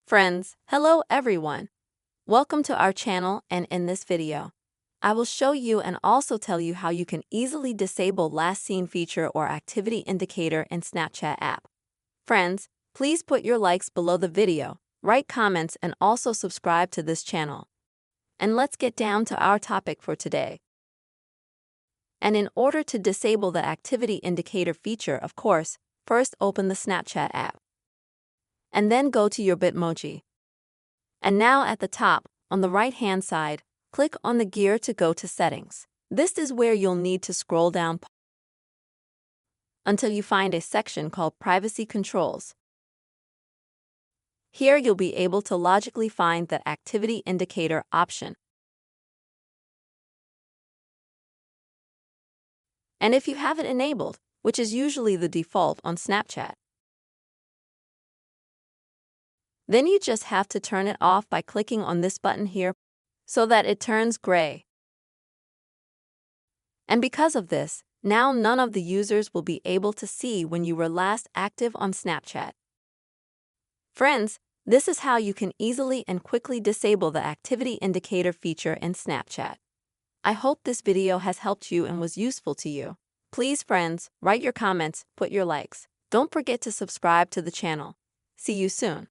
Friends, hello everyone. Welcome to our channel, and in this video, I will show you and also tell you how you can easily disable last seen feature or activity indicator in Snapchat app. Friends, please put your likes below the video, write comments, and also subscribe to this channel. And let's get down to our topic for today. And in order to disable the activity indicator feature, of course, first open the Snapchat app. And then go to your Bitmoji. And now at the top, on the right-hand side, click on the gear to go to Settings. This is where you'll need to scroll down until you find a section called Privacy Controls. Here you'll be able to logically find the Activity Indicator option. And if you have it enabled, which is usually the default on Snapchat, then you just have to turn it off by clicking on this button here so that it turns gray. And because of this, now none of the users will be able to see when you were last active on Snapchat. Friends, this is how you can easily and quickly disable the activity indicator feature in Snapchat. I hope this video has helped you and was useful to you. Please, friends, write your comments, put your likes. Don't forget to subscribe to the channel. See you soon.